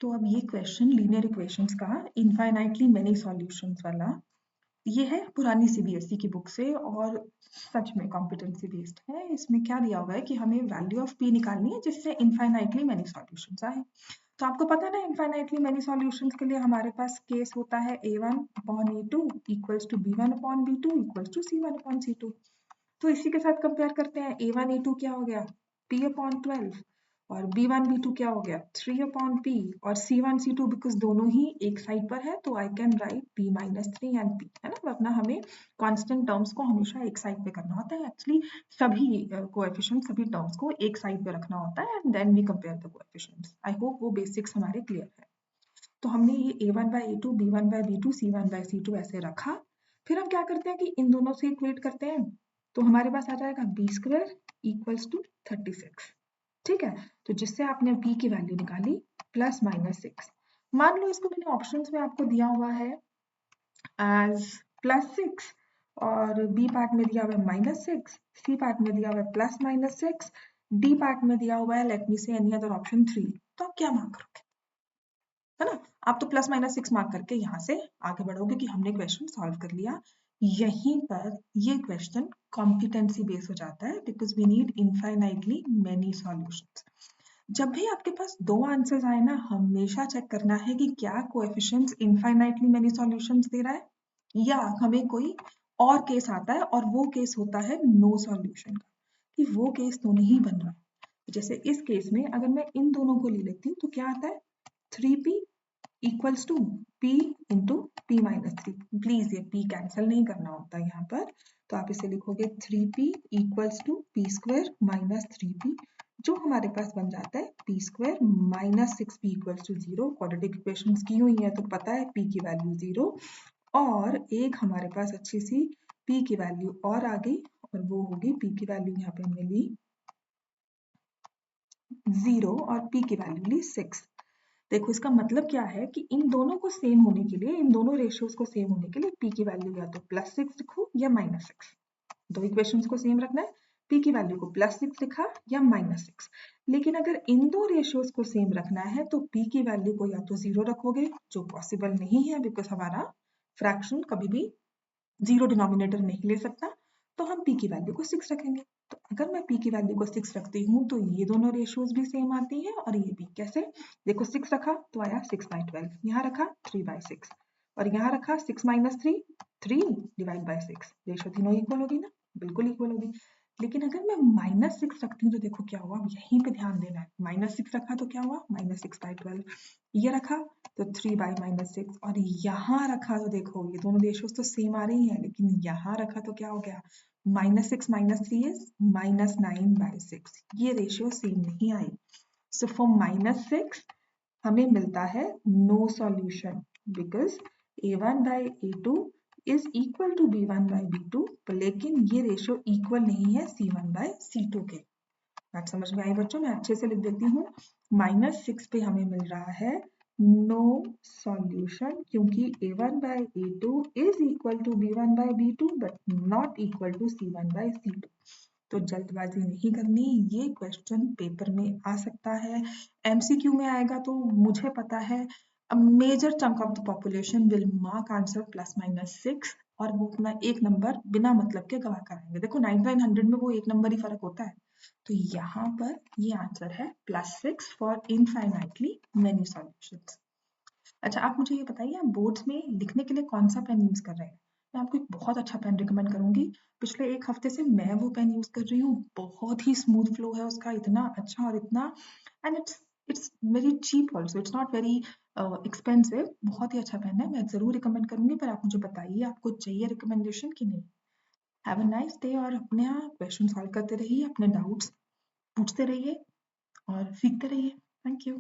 तो अब ये क्वेश्चन लीनियर इक्वेशंस का इनफाइनाइटली मेनी सॉल्यूशंस वाला, ये है पुरानी सीबीएसई की बुक से और सच में कॉम्पिटेंसी बेस्ड है। इसमें क्या दिया हुआ है कि हमें वैल्यू ऑफ पी निकालनी है जिससे इनफाइनाइटली मेनी सॉल्यूशंस आए। तो आपको पता है ना, इनफाइनाइटली मेनी सॉल्यूशंस के लिए हमारे पास केस होता है a1 upon a2 equals to b1 upon b2 equals to c1 upon c2। तो इसी के साथ कंपेयर करते हैं। a1 a2 क्या हो गया p अपॉन 12 और b1 b2 क्या हो गया 3 अपॉन p और c1 c2 बिकॉज दोनों ही एक साइड पर है तो I can write p minus 3 and p, है ना। वरना हमें कांस्टेंट टर्म्स को हमेशा एक साइड पे करना होता है। एक्चुअली सभी कोएफिशिएंट सभी टर्म्स को एक साइड पे रखना होता है and then we compare the coefficients. I hope वो बेसिक्स हमारे क्लियर है। तो हमने ये a1 by a2 b1 by b2 c1 by c2 ऐसे रखा। फिर हम क्या करते हैं कि इन दोनों से इक्वेट करते हैं, तो हमारे पास आ जाएगा b स्क्वायर इक्वल्स टू 36। ठीक है, तो जिससे आपने p की वैल्यू निकाली प्लस माइनस 6। मान लो इसको मैंने ऑप्शंस में आपको दिया हुआ है एज प्लस 6 और b पार्ट में दिया हुआ है माइनस 6, c पार्ट में दिया हुआ है प्लस माइनस 6, d पार्ट में दिया हुआ है लेट मी से एनी अदर ऑप्शन 3। तो आप क्या मार्क करोगे, है ना। आप तो प्लस माइनस 6 मार्क करके यहाँ से आगे बढ़ोगे कि हमने क्वेश्चन सॉल्व कर लिया। यहीं पर ये क्वेश्चन कॉम्पिटेंसी बेस हो जाता है because we need infinitely many solutions. जब भी आपके पास दो आंसर्स आए ना, हमेशा चेक करना है कि क्या कोएफिशिएंट्स इनफाइनाइटली मेनी सॉल्यूशंस दे रहा है या हमें कोई और केस आता है और वो केस होता है नो सॉल्यूशन का, कि वो केस तो नहीं बन रहा। जैसे इस केस में अगर मैं इन दोनों को ले लेती हूँ तो क्या आता है 3p equals to p into p minus 3। Please ये p कैंसिल नहीं करना होता है यहाँ पर, तो आप इसे लिखोगे 3p equals to p square minus 3p, जो हमारे पास बन जाता है p square minus 6p equals to 0। Quadratic equations की हुई है तो पता है p की वैल्यू 0, और एक हमारे पास अच्छी सी p की वैल्यू और आ गई और वो होगी p की वैल्यू यहाँ पे मिली 0 और p की वैल्यू मिली 6। देखो इसका मतलब क्या है कि इन दोनों को सेम होने के लिए, इन दोनों रेशियोज को सेम होने के लिए p की वैल्यू या तो प्लस 6 लिखो या माइनस 6। दो इक्वेशंस को सेम रखना है, p की वैल्यू को प्लस 6 लिखा या माइनस 6। लेकिन अगर इन दो रेशियोज को सेम रखना है तो p की वैल्यू को या तो 0 रखोगे, जो पॉसिबल नहीं है बिकॉज हमारा फ्रैक्शन कभी भी 0 डिनोमिनेटर नहीं ले सकता, तो हम p की वैल्यू को 6 रखेंगे। तो अगर मैं p की वैल्यू को 6 रखती हूँ तो ये दोनों रेशियोज भी सेम आती हैं और ये भी। कैसे, देखो 6 रखा तो आया 6 बाई 12, यहाँ रखा 3 बाई 6 और यहाँ रखा 6 माइनस 3, 3 डिवाइड बाई 6। रेशियो तीनों इक्वल होगी ना, बिल्कुल इक्वल होगी। लेकिन अगर मैं माइनस 6 रखती हूँ तो देखो क्या हुआ, यहीं पे ध्यान देना है। माइनस 6 रखा तो क्या हुआ माइनस 6 बाई 12, ये रखा तो 3 बाई माइनस 6 और यहाँ रखा तो देखो ये दोनों रेशियोज तो सेम आ रही हैं, लेकिन यहाँ रखा तो क्या हो गया minus 6 minus 3 is minus 9 by 6। ये रेशियो सेम नहीं आई। सो फॉर माइनस 6 हमें मिलता है no solution because a1 by a2 is equal to b1 by b2, लेकिन ये रेशियो इक्वल नहीं है c1 बाई c2 के। बात समझ में आई बच्चों, मैं अच्छे से लिख देती हूँ। माइनस 6 पे हमें मिल रहा है नो सॉल्यूशन क्योंकि a1 by a2 is equal to b1 by b2 but not equal to c1 by c2। तो जल्दबाजी नहीं करनी, ये क्वेश्चन पेपर में आ सकता है, एमसीक्यू में आएगा तो मुझे पता है major chunk of the population will mark answer plus minus 6 और वो अपना एक नंबर बिना मतलब के गवा कराएंगे। देखो 9900 में वो एक नंबर ही फर्क होता है। तो यहाँ पर ये आंसर है plus 6 for infinitely many solutions. अच्छा आप मुझे ये बताइए, आप बोर्ड्स में लिखने के लिए कौन सा पेन यूज कर रहे हैं। मैं आपको एक बहुत अच्छा पेन रिकमेंड करूंगी। पिछले एक हफ्ते से मैं वो पेन यूज कर रही हूँ, बहुत ही स्मूथ फ्लो है उसका, इतना अच्छा और इतना, and it's very cheap also, it's not very expensive. बहुत ही अच्छा पेन है, मैं जरूर रिकमेंड करूंगी। पर आप मुझे बताइए आपको चाहिए रिकमेंडेशन कि नहीं। हैव अ नाइस डे और अपने क्वेश्चन सॉल्व करते रहिए, अपने डाउट्स पूछते रहिए और सीखते रहिए। Thank you.